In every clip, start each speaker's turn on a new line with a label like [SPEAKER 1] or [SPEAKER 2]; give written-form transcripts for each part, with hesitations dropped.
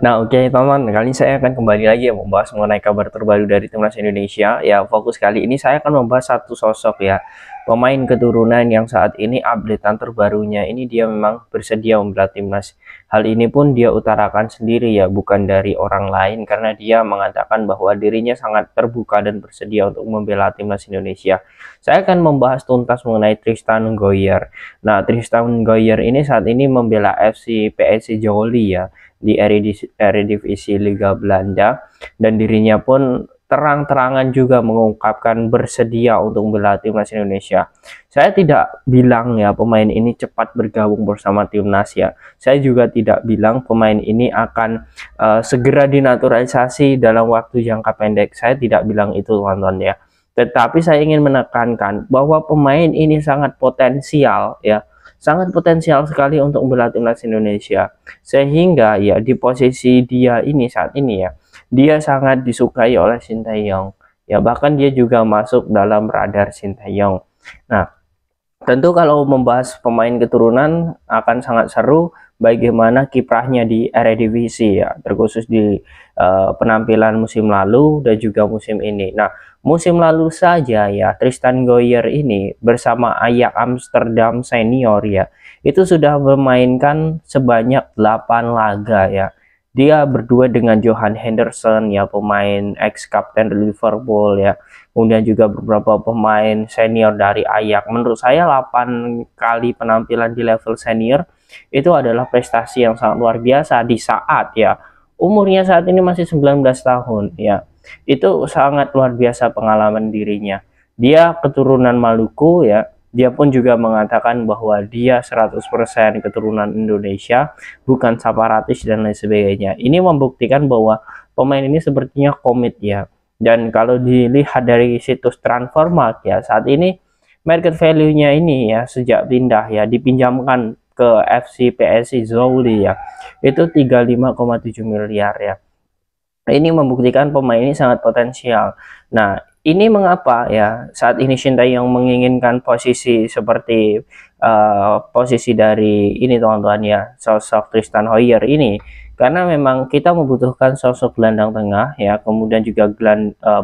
[SPEAKER 1] Nah, oke teman-teman, kali ini saya akan kembali lagi ya membahas mengenai kabar terbaru dari timnas Indonesia. Ya, fokus kali ini saya akan membahas satu sosok ya, pemain keturunan yang saat ini updatean terbarunya ini dia memang bersedia membela timnas. Hal ini pun dia utarakan sendiri ya, bukan dari orang lain karena dia mengatakan bahwa dirinya sangat terbuka dan bersedia untuk membela timnas Indonesia. Saya akan membahas tuntas mengenai Tristan Goyer. Nah, Tristan Goyer ini saat ini membela FC PSC Zwolle ya di Eredivisie Liga Belanda, dan dirinya pun terang-terangan juga mengungkapkan bersedia untuk membela timnas Indonesia. Saya tidak bilang ya pemain ini cepat bergabung bersama timnas ya. Saya juga tidak bilang pemain ini akan segera dinaturalisasi dalam waktu jangka pendek. Saya tidak bilang itu teman-teman ya. Tetapi saya ingin menekankan bahwa pemain ini sangat potensial ya. Sangat potensial sekali untuk membela timnas Indonesia, sehingga ya di posisi dia ini saat ini ya dia sangat disukai oleh Sinteyong ya, bahkan dia juga masuk dalam radar Sinteyong. Nah, tentu kalau membahas pemain keturunan akan sangat seru bagaimana kiprahnya di Eredivisie ya, terkhusus di penampilan musim lalu dan juga musim ini. Nah, musim lalu saja ya Tristan Goyer ini bersama Ajax Amsterdam senior ya, itu sudah memainkan sebanyak 8 laga ya. Dia berdua dengan Johan Henderson ya, pemain ex kapten Liverpool ya. Kemudian juga beberapa pemain senior dari Ajax. Menurut saya 8 kali penampilan di level senior itu adalah prestasi yang sangat luar biasa di saat ya umurnya saat ini masih 19 tahun ya. Itu sangat luar biasa pengalaman dirinya. Dia keturunan Maluku ya. Dia pun juga mengatakan bahwa dia 100% keturunan Indonesia, bukan separatis dan lain sebagainya. Ini membuktikan bahwa pemain ini sepertinya komit ya. Dan kalau dilihat dari situs Transfermarkt ya, saat ini market value-nya ini ya sejak pindah ya dipinjamkan ke FC PSC Zwolle ya, itu 35,7 miliar ya. Ini membuktikan pemain ini sangat potensial. Nah, ini mengapa ya saat ini Sinteyong menginginkan posisi seperti posisi dari ini teman-teman ya, sosok Tristan Goyer ini, karena memang kita membutuhkan sosok gelandang tengah ya, kemudian juga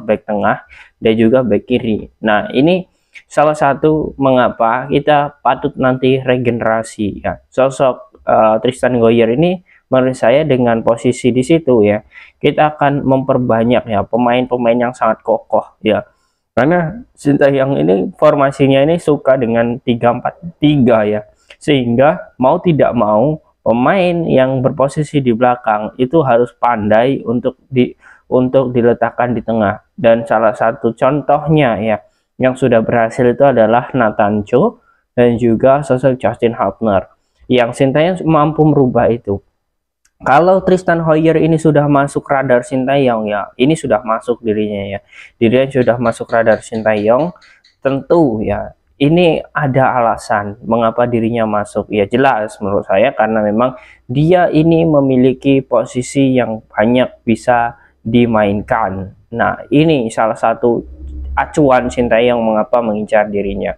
[SPEAKER 1] back tengah dan juga back kiri. Nah, ini salah satu mengapa kita patut nanti regenerasi ya sosok Tristan Goyer ini. Menurut saya dengan posisi di situ ya kita akan memperbanyak ya pemain-pemain yang sangat kokoh ya, karena Sinteyong ini formasinya ini suka dengan 3-4-3 ya, sehingga mau tidak mau pemain yang berposisi di belakang itu harus pandai untuk diletakkan di tengah. Dan salah satu contohnya ya yang sudah berhasil itu adalah Nathan Cho dan juga sosok Justin Hubner, yang Sinteyong mampu merubah itu. Kalau Tristan Goyer ini sudah masuk radar Sinteyong ya, ini sudah masuk dirinya ya, dirinya sudah masuk radar Sinteyong, tentu ya ini ada alasan mengapa dirinya masuk ya. Jelas menurut saya karena memang dia ini memiliki posisi yang banyak bisa dimainkan. Nah, ini salah satu acuan Sinteyong mengapa mengincar dirinya.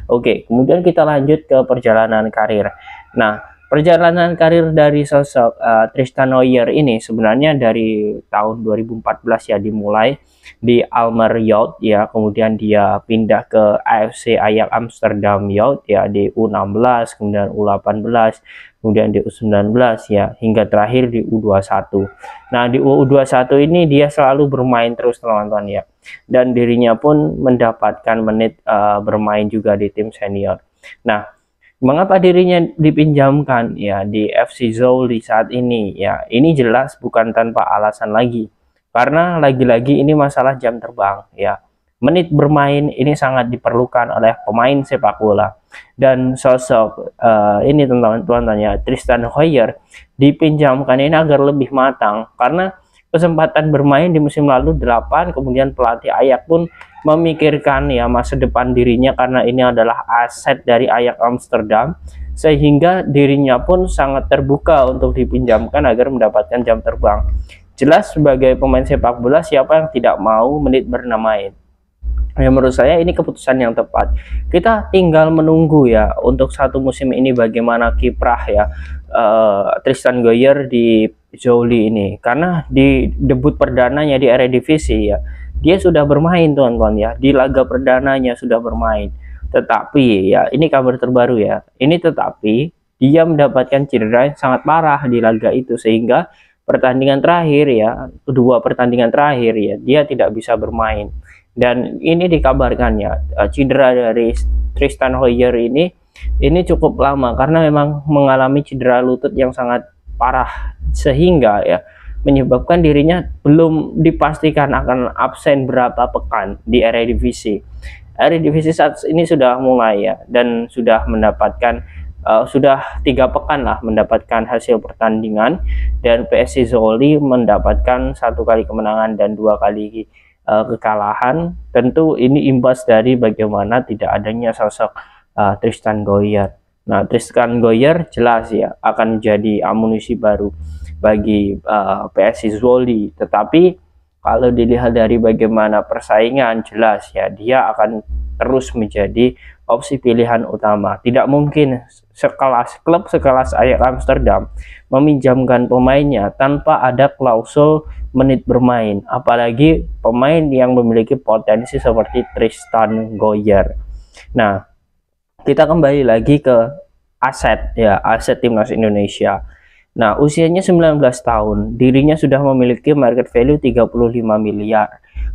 [SPEAKER 1] Oke, kemudian kita lanjut ke perjalanan karir. Nah, perjalanan karir dari sosok Tristan Goyer ini sebenarnya dari tahun 2014 ya dimulai di Almer Youth ya, kemudian dia pindah ke AFC Ajax Amsterdam Youth ya di U16, kemudian U18, kemudian di U19 ya, hingga terakhir di U21. Nah, di U21 ini dia selalu bermain terus teman-teman ya, dan dirinya pun mendapatkan menit bermain juga di tim senior. Nah, mengapa dirinya dipinjamkan ya di FC Zwolle saat ini ya, ini jelas bukan tanpa alasan lagi, karena lagi-lagi ini masalah jam terbang ya. Menit bermain ini sangat diperlukan oleh pemain sepak bola, dan sosok ini teman-teman ya Tristan Goyer dipinjamkan ini agar lebih matang, karena kesempatan bermain di musim lalu 8, kemudian pelatih Ajax pun memikirkan ya masa depan dirinya karena ini adalah aset dari Ajax Amsterdam, sehingga dirinya pun sangat terbuka untuk dipinjamkan agar mendapatkan jam terbang. Jelas sebagai pemain sepak bola siapa yang tidak mau menit bermain. Ya, menurut saya ini keputusan yang tepat. Kita tinggal menunggu ya untuk satu musim ini bagaimana kiprah ya Tristan Goyer di Zoli ini, karena di debut perdananya di Eredivisie ya, dia sudah bermain teman-teman ya, di laga perdananya sudah bermain. Tetapi ya, ini kabar terbaru ya, ini tetapi dia mendapatkan cedera yang sangat parah di laga itu, sehingga pertandingan terakhir ya, kedua pertandingan terakhir ya, dia tidak bisa bermain. Dan ini dikabarkan ya, cedera dari Tristan Hoyer ini cukup lama karena memang mengalami cedera lutut yang sangat parah, sehingga ya menyebabkan dirinya belum dipastikan akan absen berapa pekan di Eredivisie. Eredivisie saat ini sudah mulai ya, dan sudah mendapatkan sudah 3 pekan lah mendapatkan hasil pertandingan, dan PSC Zwolle mendapatkan 1 kali kemenangan dan 2 kali kekalahan. Tentu ini imbas dari bagaimana tidak adanya sosok Tristan Goyer. Nah, Tristan Goyer jelas ya akan jadi amunisi baru bagi PSC Zwolle. Tetapi kalau dilihat dari bagaimana persaingan, jelas ya dia akan terus menjadi opsi pilihan utama. Tidak mungkin klub sekelas Ajax Amsterdam meminjamkan pemainnya tanpa ada klausul menit bermain, apalagi pemain yang memiliki potensi seperti Tristan Goyer. Nah, kita kembali lagi ke aset ya, aset timnas Indonesia. Nah, usianya 19 tahun, dirinya sudah memiliki market value 35 miliar.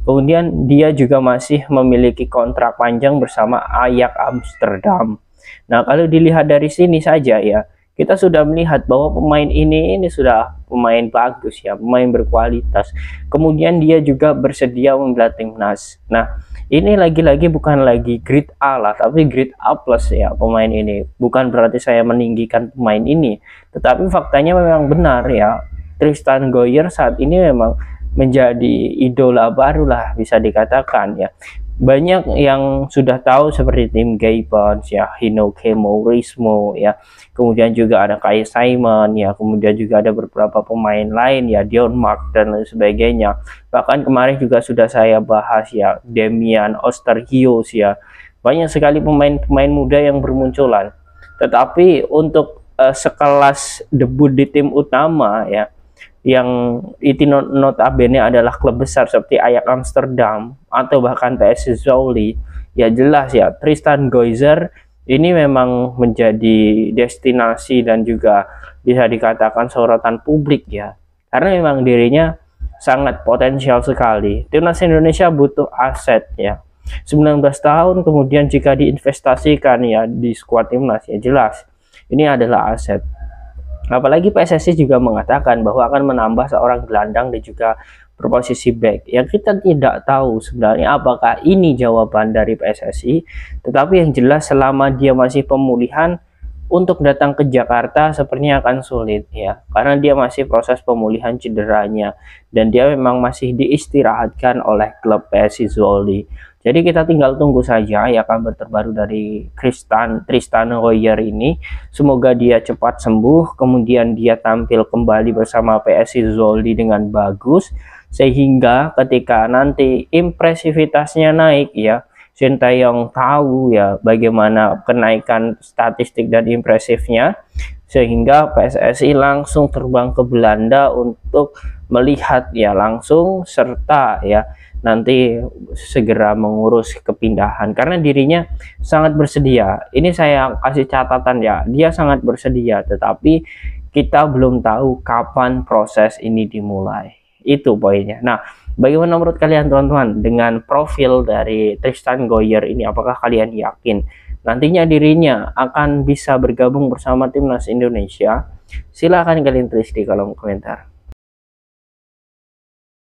[SPEAKER 1] Kemudian dia juga masih memiliki kontrak panjang bersama Ajax Amsterdam. Nah, kalau dilihat dari sini saja ya, kita sudah melihat bahwa pemain ini sudah pemain bagus ya, pemain berkualitas. Kemudian dia juga bersedia membela timnas. Nah, ini lagi-lagi bukan lagi grade A lah, tapi grade A plus ya pemain ini. Bukan berarti saya meninggikan pemain ini, tetapi faktanya memang benar ya. Tristan Goyer saat ini memang menjadi idola baru lah bisa dikatakan ya. Banyak yang sudah tahu seperti Tim Gibbons ya, Hinoke Maurismo ya, kemudian juga ada Kai Simon ya, kemudian juga ada beberapa pemain lain ya, Dion Mark dan lain sebagainya. Bahkan kemarin juga sudah saya bahas ya, Demian Osterhius ya. Banyak sekali pemain-pemain muda yang bermunculan. Tetapi untuk sekelas debut di tim utama ya, yang itu notabene adalah klub besar seperti Ajax Amsterdam atau bahkan PSC Zwolle, ya jelas ya Tristan Goyer ini memang menjadi destinasi dan juga bisa dikatakan sorotan publik ya, karena memang dirinya sangat potensial sekali. Timnas Indonesia butuh aset ya, 19 tahun, kemudian jika diinvestasikan ya di skuad timnas ya jelas ini adalah aset. Apalagi PSSI juga mengatakan bahwa akan menambah seorang gelandang dan juga berposisi back. Yang kita tidak tahu sebenarnya apakah ini jawaban dari PSSI, tetapi yang jelas selama dia masih pemulihan, untuk datang ke Jakarta sepertinya akan sulit ya, karena dia masih proses pemulihan cederanya dan dia memang masih diistirahatkan oleh klub PSC Zwolle. Jadi kita tinggal tunggu saja ya kabar terbaru dari Tristan Goyer ini. Semoga dia cepat sembuh, kemudian dia tampil kembali bersama PSC Zwolle dengan bagus, sehingga ketika nanti impresivitasnya naik ya, Sintayong tahu ya bagaimana kenaikan statistik dan impresifnya, sehingga PSSI langsung terbang ke Belanda untuk melihat ya langsung, serta ya nanti segera mengurus kepindahan karena dirinya sangat bersedia. Ini saya kasih catatan ya, dia sangat bersedia, tetapi kita belum tahu kapan proses ini dimulai. Itu poinnya. Nah, bagaimana menurut kalian teman-teman dengan profil dari Tristan Goyer ini? Apakah kalian yakin nantinya dirinya akan bisa bergabung bersama timnas Indonesia? Silahkan kalian tulis di kolom komentar.